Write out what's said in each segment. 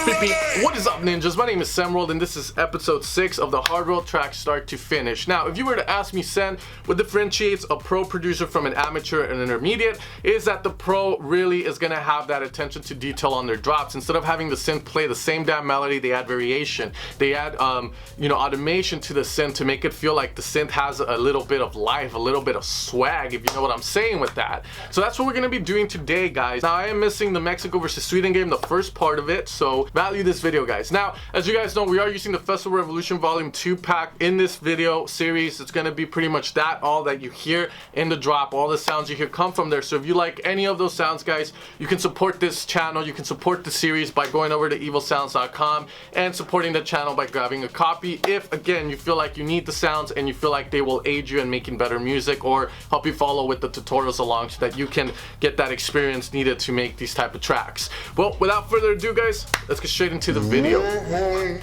What is up, ninjas? My name is Semworld, and this is episode 6 of the Hardwell track start to finish. Now, if you were to ask me, Sen, what differentiates a pro producer from an amateur and intermediate is that the pro really is gonna have that attention to detail on their drops. Instead of having the synth play the same damn melody, they add variation. They add, automation to the synth to make it feel like the synth has a little bit of life, a little bit of swag, if you know what I'm saying with that. So that's what we're gonna be doing today, guys. Now, I am missing the Mexico versus Sweden game, the first part of it, so value this video, guys. Now, as you guys know, we are using the Festival Revolution Volume 2 pack in this video series. It's gonna be pretty much that, all that you hear in the drop, all the sounds you hear come from there. So if you like any of those sounds, guys, you can support this channel, you can support the series by going over to evilsounds.com and supporting the channel by grabbing a copy if, again, you feel like you need the sounds and you feel like they will aid you in making better music or help you follow with the tutorials along so that you can get that experience needed to make these type of tracks. Well, without further ado, guys, let's get straight into the video.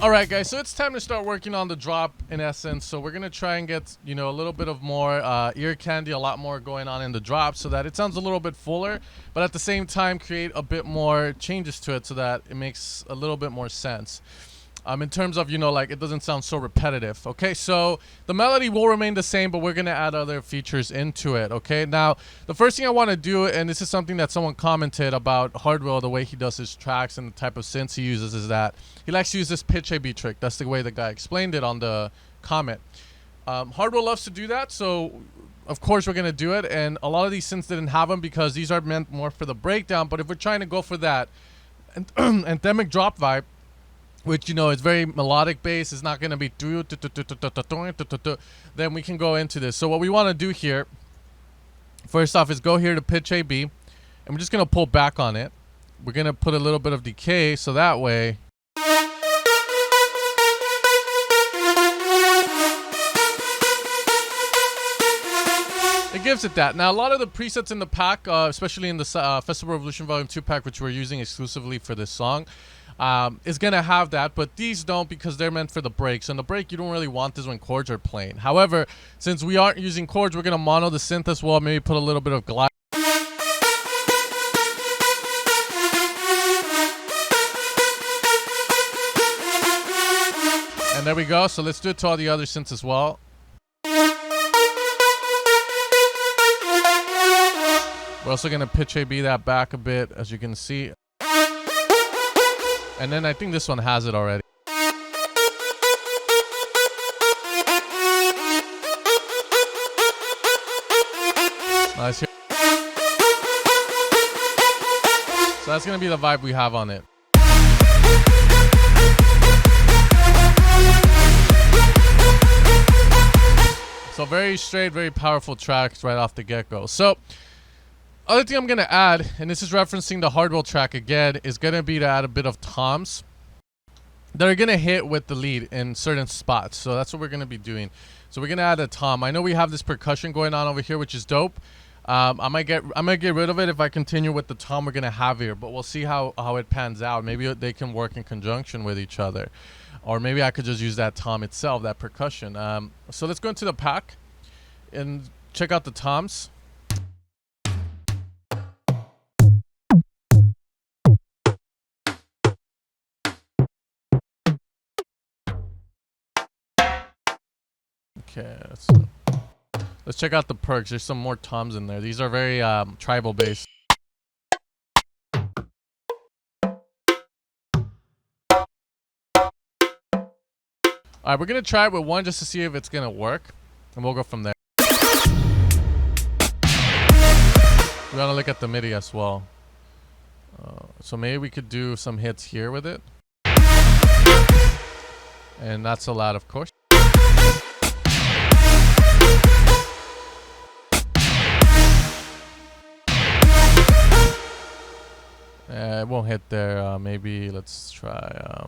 Alright, guys, so it's time to start working on the drop in essence. So we're gonna try and get, a little bit of more ear candy, a lot more going on in the drop so that it sounds a little bit fuller, but at the same time create a bit more changes to it so that it makes a little bit more sense. In terms of, like, it doesn't sound so repetitive. Okay, so the melody will remain the same, but we're gonna add other features into it. Okay, now the first thing I want to do, and this is something that someone commented about Hardwell, the way he does his tracks and the type of synths he uses, is that he likes to use this pitch A/B trick. That's the way the guy explained it on the comment. Hardwell loves to do that, so of course we're gonna do it. And a lot of these synths didn't have them because these are meant more for the breakdown. But if we're trying to go for that anthemic drop vibe, which is very melodic bass, is not going to be then we can go into this. So what we want to do here first off is go here to pitch A/B, and we're just going to pull back on it. We're going to put a little bit of decay so that way it gives it that. Now, a lot of the presets in the pack, especially in the Festival Revolution Volume 2 pack, which we're using exclusively for this song, is going to have that, but these don't because they're meant for the breaks. And the break, you don't really want this when chords are playing. However, since we aren't using chords, we're going to mono the synth as well, maybe put a little bit of glide. And there we go. So let's do it to all the other synths as well. We're also going to pitch A/B that back a bit, as you can see. And then I think this one has it already. Nice. So that's going to be the vibe we have on it. So very straight, very powerful tracks right off the get-go. So other thing I'm going to add, and this is referencing the Hardwell track again, is going to be to add a bit of toms that are going to hit with the lead in certain spots. So that's what we're going to be doing. So we're going to add a tom. I know we have this percussion going on over here, which is dope. I might get rid of it if I continue with the tom we're going to have here, but we'll see how it pans out. Maybe they can work in conjunction with each other, or maybe I could just use that tom itself, that percussion. So let's go into the pack and check out the toms. Okay, let's check out the perks. There's some more toms in there. These are very tribal based. Alright, we're gonna try it with one just to see if it's gonna work, and we'll go from there. We wanna look at the MIDI as well. So maybe we could do some hits here with it. And that's allowed, of course. It won't hit there. Maybe let's try.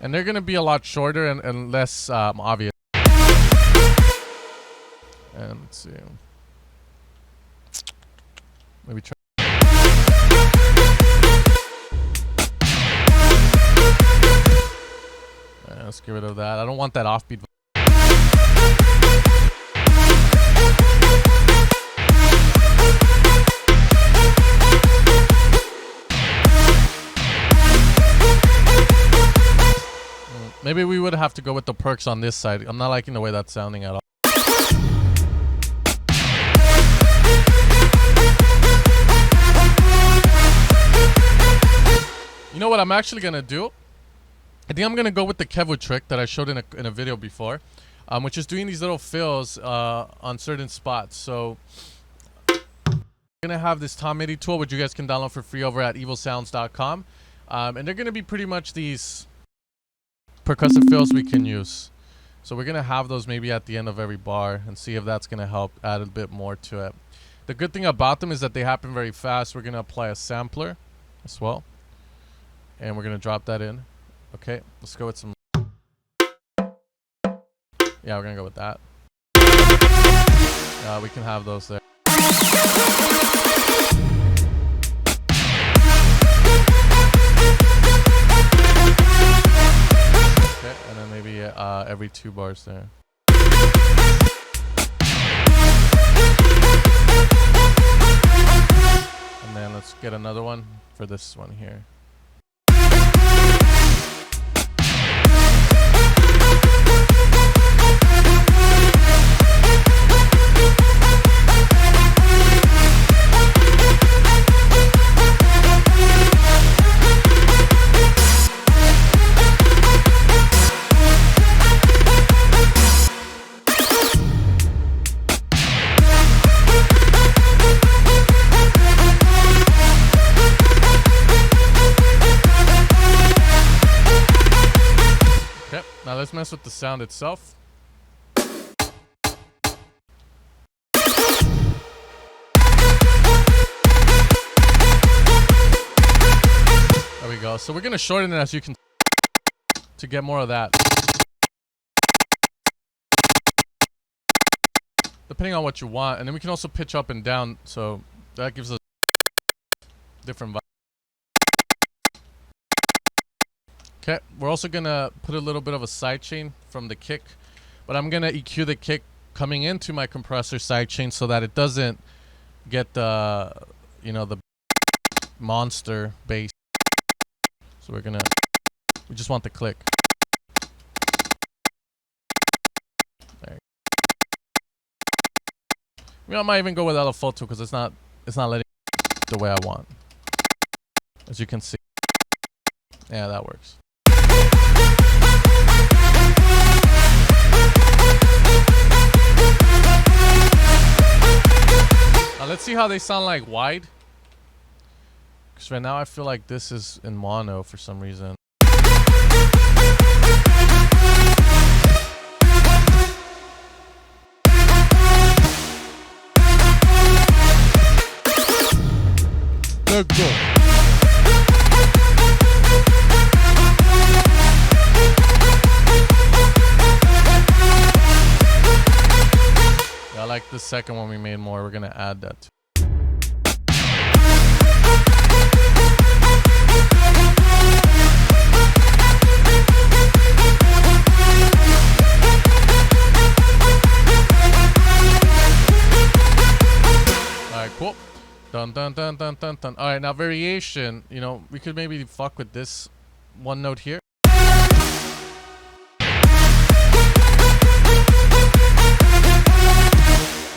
And they're gonna be a lot shorter and less obvious. And let's see. Maybe try. Let's get rid of that. I don't want that offbeat. Maybe we would have to go with the perks on this side. I'm not liking the way that's sounding at all. You know what I'm actually gonna do? I think I'm gonna go with the Kevu trick that I showed in a video before, which is doing these little fills on certain spots. So I'm gonna have this Tom MIDI tool, which you guys can download for free over at evilsounds.com, and they're gonna be pretty much these percussive fills we can use. So we're gonna have those maybe at the end of every bar and see if that's gonna help add a bit more to it. The good thing about them is that they happen very fast. We're gonna apply a sampler as well, and we're gonna drop that in. Okay, let's go with some. Yeah, we're gonna go with that. We can have those there. Okay, and then maybe every 2 bars there. And then let's get another one for this one here. Now let's mess with the sound itself. There we go. So we're gonna shorten it, as you can, to get more of that. Depending on what you want, and then we can also pitch up and down, so that gives us different vibe. Okay, we're also gonna put a little bit of a sidechain from the kick, but I'm gonna EQ the kick coming into my compressor sidechain so that it doesn't get the, you know, the monster bass. So we just want the click. There. You know, I might even go with Elefoto because it's not letting the way I want. As you can see. Yeah, that works. Now let's see how they sound like wide. Because right now I feel like this is in mono for some reason. They're good. I like the second one we made more. We're gonna add that too. Alright, cool. Dun dun dun dun dun dun. Alright, now variation, you know, we could maybe fuck with this one note here.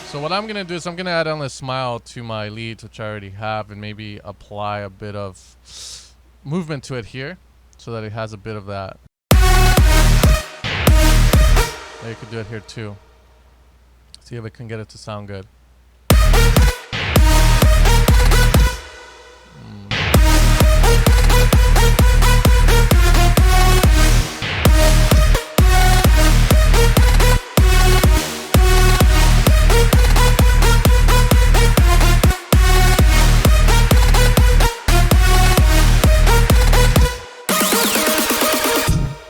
So what I'm gonna do is I'm gonna add Endless Smile to my leads, which I already have, and maybe apply a bit of movement to it here so that it has a bit of that. Yeah, you could do it here too. See if I can get it to sound good.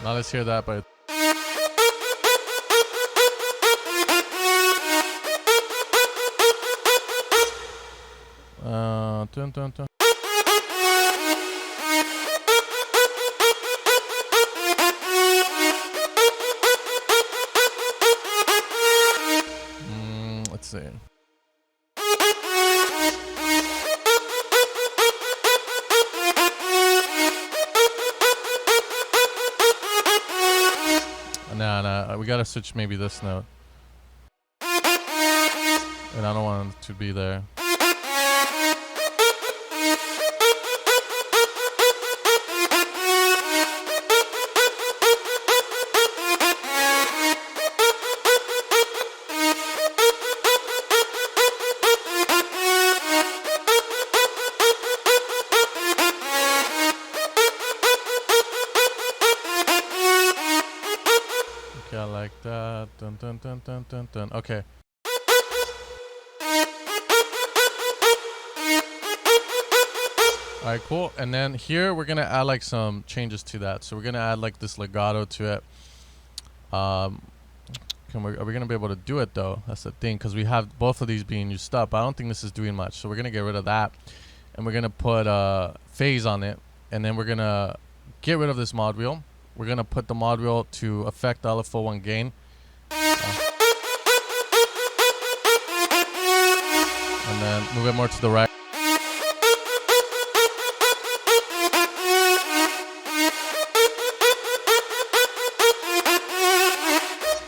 Now let's hear that, but dun, dun, dun. Let's see. Nah, we gotta switch maybe this note. And I don't want it to be there. Okay, I like that. Dun dun dun dun dun dun. Okay. Alright, cool. And then here we're gonna add like some changes to that. So we're gonna add like this legato to it. Are we gonna be able to do it though? That's the thing, because we have both of these being used up. I don't think this is doing much. So we're gonna get rid of that. And we're gonna put phase on it. And then we're gonna get rid of this mod wheel. We're gonna put the mod wheel to affect the LFO1 gain. And then move it more to the right.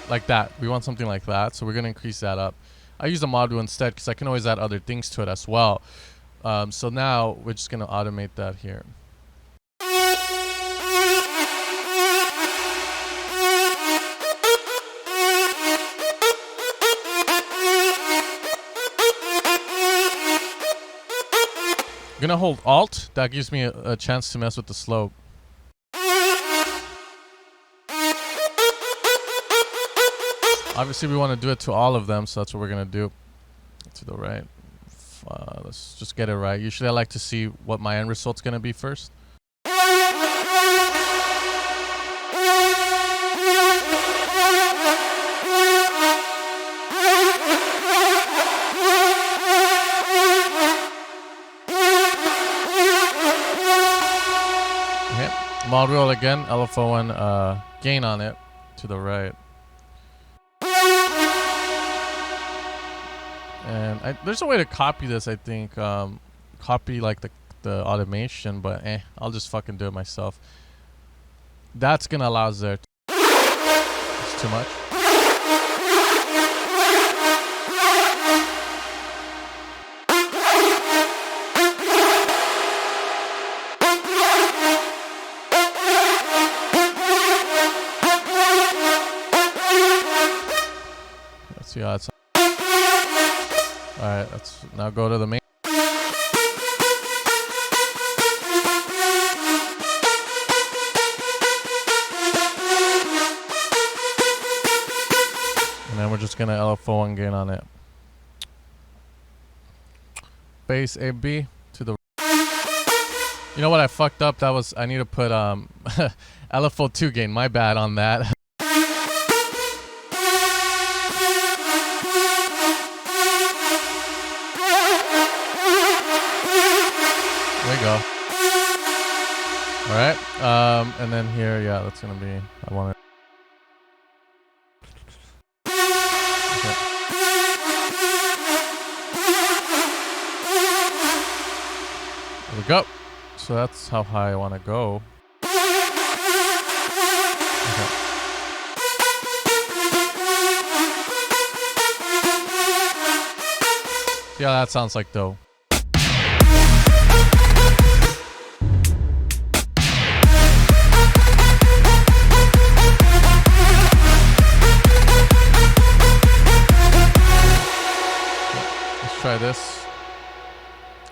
Like that. We want something like that. So we're going to increase that up. I use the mod wheel instead because I can always add other things to it as well. So now we're just going to automate that here. I'm going to hold Alt. That gives me a chance to mess with the slope. Obviously, we want to do it to all of them, so that's what we're going to do. To the right. Let's just get it right. Usually, I like to see what my end result's going to be first. Okay. Mod wheel again. LFO1 gain on it to the right. And there's a way to copy this, I think. Copy like the automation, but I'll just fucking do it myself. That's gonna allow us there. It's too much. Let's see how that's. Alright, let's now go to the main. And then we're just gonna LFO1 gain on it. Base AB to the. You know what I fucked up? That was, I need to put LFO2 gain. My bad on that. There we go. Alright, and then here, yeah, that's gonna be, I want it. Okay. There we go. So that's how high I want to go. Okay. See how that sounds like though. Try this.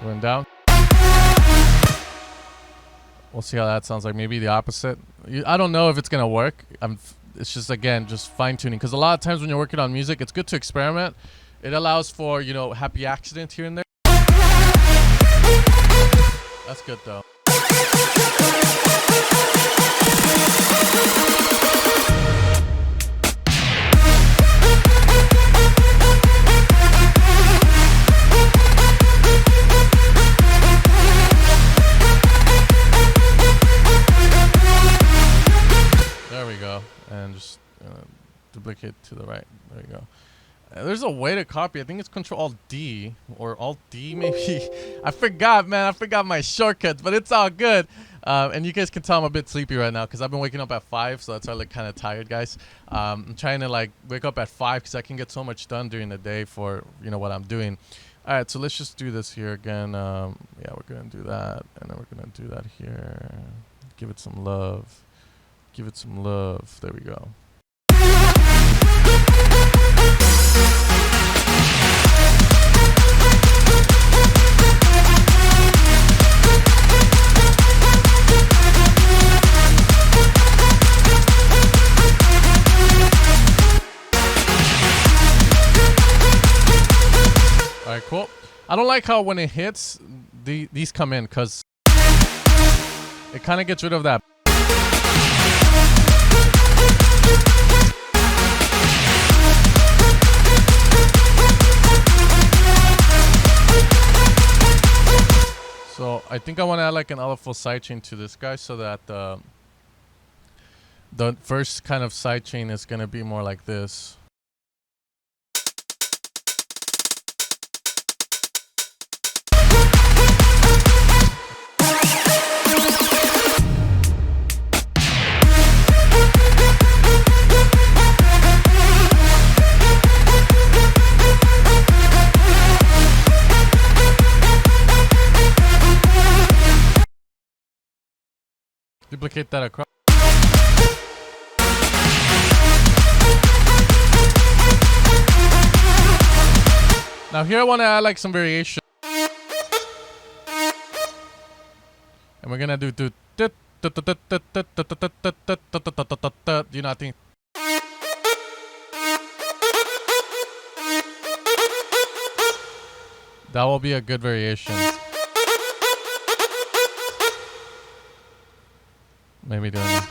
Going down. We'll see how that sounds like. Maybe the opposite. I don't know if it's gonna work. It's just, again, just fine tuning. Because a lot of times when you're working on music, it's good to experiment. It allows for, you know, happy accident here and there. That's good though. And just duplicate to the right. There you go. There's a way to copy. I think it's Control-Alt-D or Alt-D maybe. I forgot, man. I forgot my shortcuts, but it's all good. And you guys can tell I'm a bit sleepy right now because I've been waking up at 5, so that's why I look kind of tired, guys. I'm trying to like wake up at 5 because I can get so much done during the day for what I'm doing. All right, so let's just do this here again. Yeah, we're gonna do that, and then we're gonna do that here. Give it some love. Give it some love. There we go. All right, cool. I don't like how when it hits, these come in because it kind of gets rid of that. So I think I want to add like an alpha sidechain to this guy so that the first kind of sidechain is going to be more like this. Duplicate that across. Now here I want to add like some variation. And we're gonna do do you not think that will be a good variation? Maybe doing that.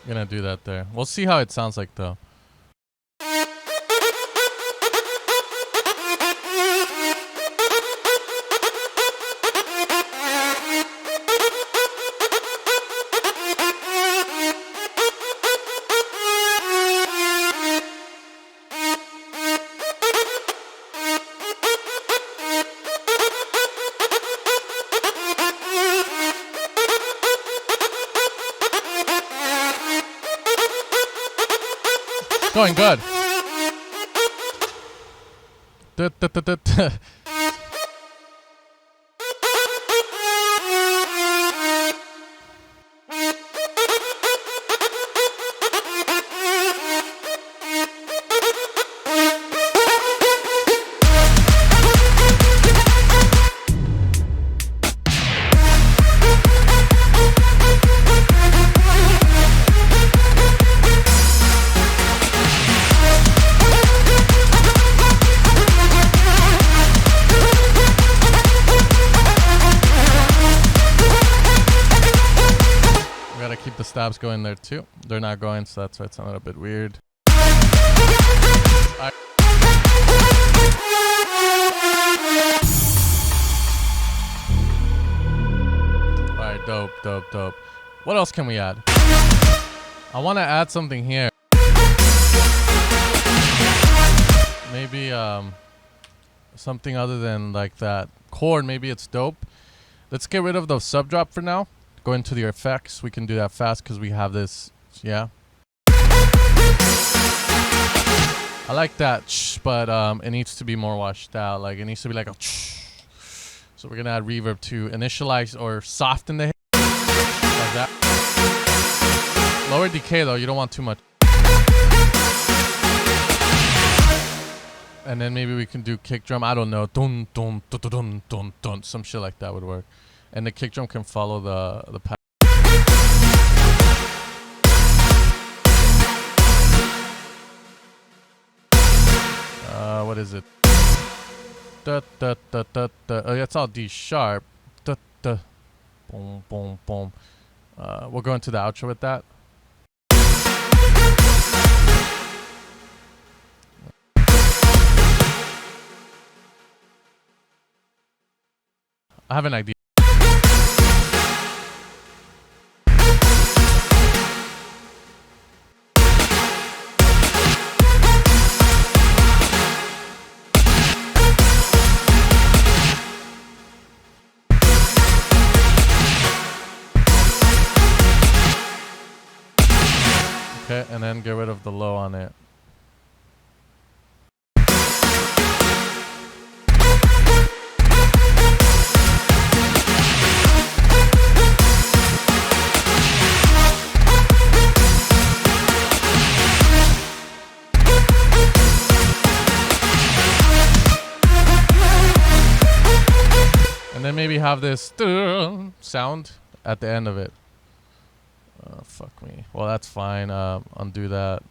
Gonna do that there. We'll see how it sounds like though. Going good. Keep the stabs going there too. They're not going, so that's why it sounded a bit weird. Alright, dope. What else can we add? I want to add something here. Maybe something other than like that chord. Maybe it's dope. Let's get rid of the sub drop for now. Go into the effects. We can do that fast because we have this. Yeah. I like that, but it needs to be more washed out. Like it needs to be like a. So we're gonna add reverb to initialize or soften the hit. Like that. Lower decay though. You don't want too much. And then maybe we can do kick drum. I don't know. Dun dun dun dun dun dun. Some shit like that would work. And the kick drum can follow the pattern. What is it? Da da da da da. Oh, that's all D sharp. Da da. Boom boom boom. We'll go into the outro with that. I have an idea. Okay, and then get rid of the low on it. And then maybe have this sound at the end of it. Fuck me. Well, that's fine. Undo that.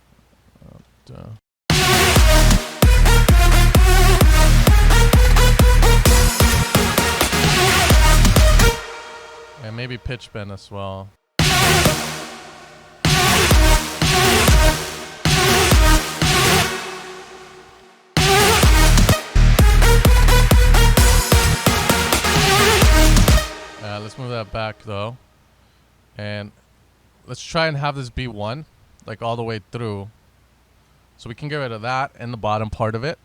And maybe pitch bend as well. Let's move that back though. And let's try and have this be 1, like all the way through. So we can get rid of that and the bottom part of it.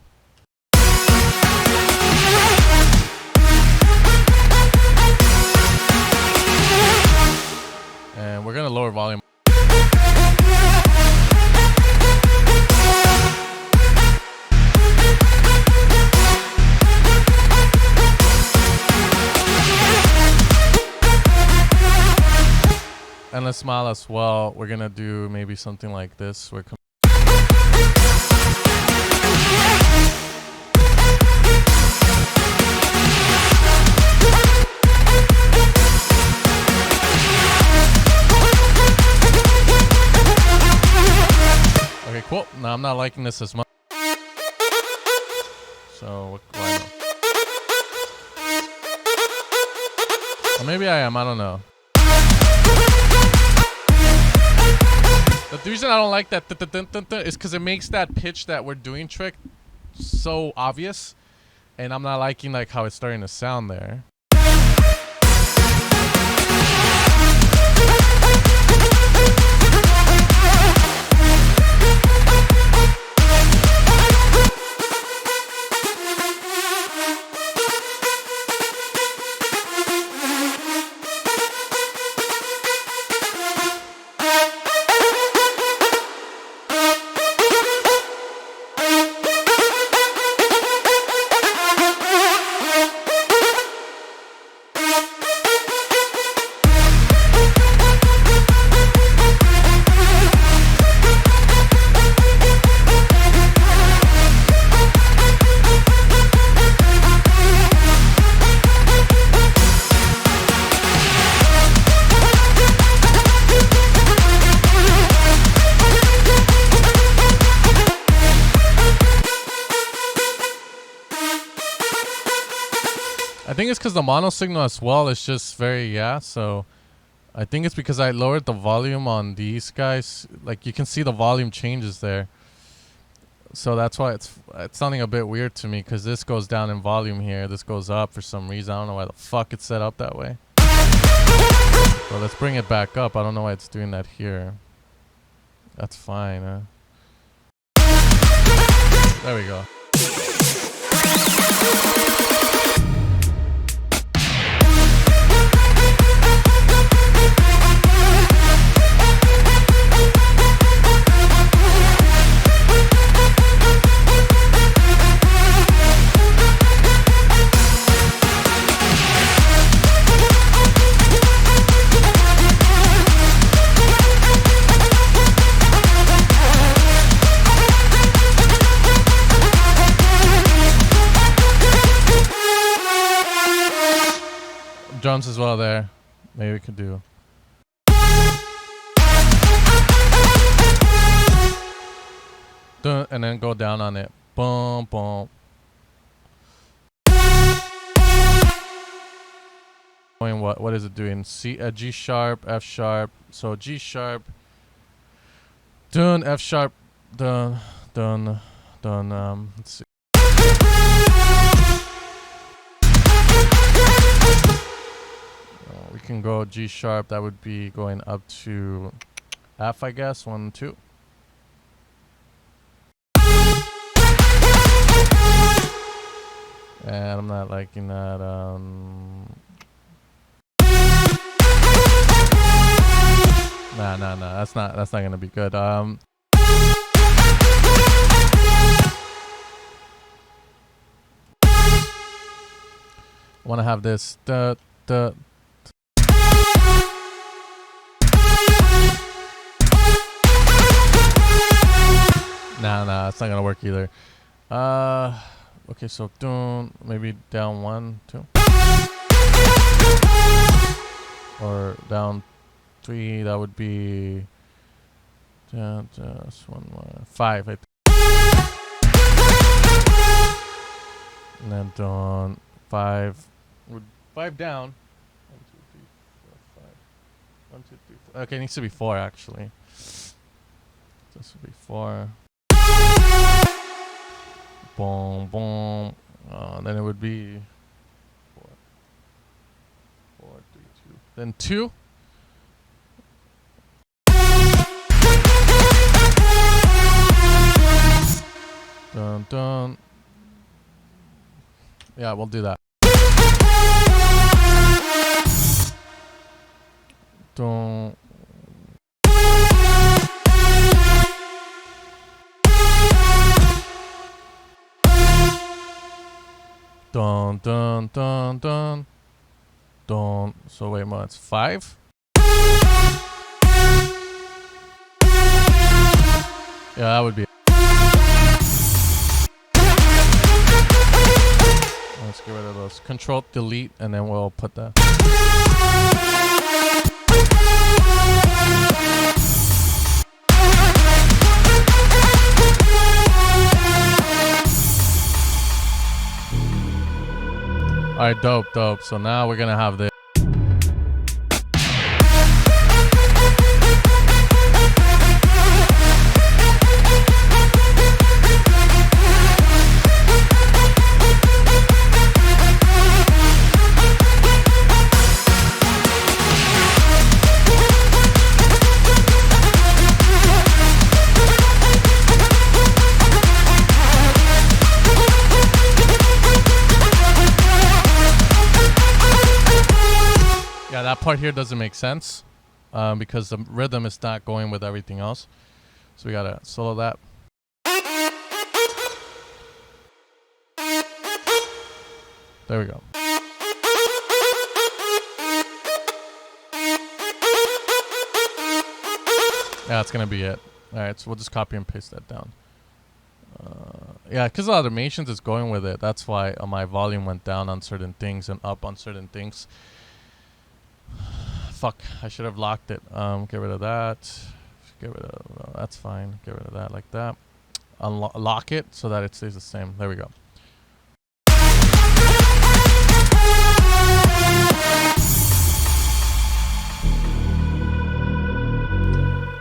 And we're gonna lower volume. And let's smile as well. We're gonna do maybe something like this. We're okay, cool. Now I'm not liking this as much. So why not? Or maybe I am. I don't know. The reason I don't like that is because it makes that pitch that we're doing trick so obvious, and I'm not liking like how it's starting to sound there. I think it's because the mono signal as well is just very, so I think it's because I lowered the volume on these guys. Like you can see the volume changes there. So that's why it's sounding a bit weird to me, because this goes down in volume here. This goes up for some reason. I don't know why the fuck it's set up that way. So let's bring it back up. I don't know why it's doing that here. That's fine. There we go. Drums as well there. Maybe we could do. And then go down on it. Boom, boom. What is it doing? G sharp, F sharp. So G sharp. Dun, F sharp. Dun, dun, dun. Let's see. We can go G sharp. That would be going up to F, I guess. 1, 2. And I'm not liking that. Nah. That's not gonna be good. I want to have this. Nah, it's not gonna work either. Okay, so maybe down 1, 2, or down 3. That would be just one more 5. I think. And then down 5. 5 down. 1, 2, 3, 4, 5. 1, 2, 3, 4. Okay, it needs to be 4 actually. This would be 4. Boom, boom. Then it would be 4, 4, 3, 2. Then 2. Dun. Yeah, we'll do that. Dun. Dun. So wait, more. It's 5. Yeah, that would be it. Let's get rid of those. Control, delete, and then we'll put that. Alright, dope. So now we're gonna have this. Yeah, that part here doesn't make sense because the rhythm is not going with everything else. So we gotta solo that. There we go. Yeah, that's gonna be it. Alright, so we'll just copy and paste that down. Yeah, because the automations is going with it. That's why my volume went down on certain things and up on certain things. Fuck, I should have locked it. Get rid of that. Get rid of that's fine. Get rid of that like that. Lock it so that it stays the same. There we go.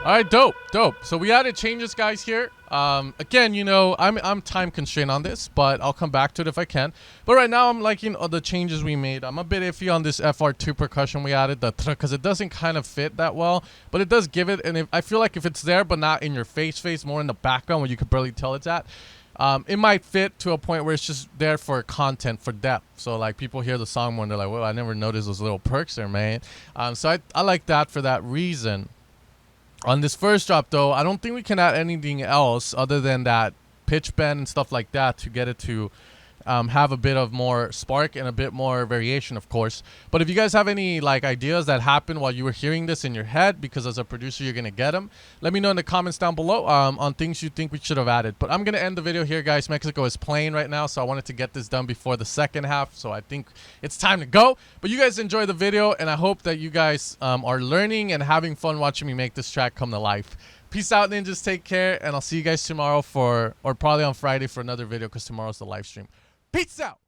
All right, dope. So we added changes, guys, here. Again, you know, I'm time constrained on this, but I'll come back to it if I can. But right now, I'm liking the changes we made. I'm a bit iffy on this FR2 percussion we added, because it doesn't kind of fit that well, but it does give it. And I feel like if it's there, but not in your face, more in the background where you could barely tell it's at, it might fit to a point where it's just there for content, for depth. So like people hear the song more and they're like, "Well, I never noticed those little perks there, man." So I like that for that reason. On this first drop, though, I don't think we can add anything else other than that pitch bend and stuff like that to get it to have a bit of more spark and a bit more variation, of course. But if you guys have any like ideas that happened while you were hearing this in your head, because as a producer you're gonna get them, let me know in the comments down below on things you think we should have added. But I'm gonna end the video here, guys. Mexico is playing right now, so I wanted to get this done before the second half, so I think it's time to go. But you guys enjoy the video, and I hope that you guys are learning and having fun watching me make this track come to life. Peace out, ninjas. Take care, and I'll see you guys tomorrow or probably on Friday for another video, because tomorrow's the live stream. Peace out.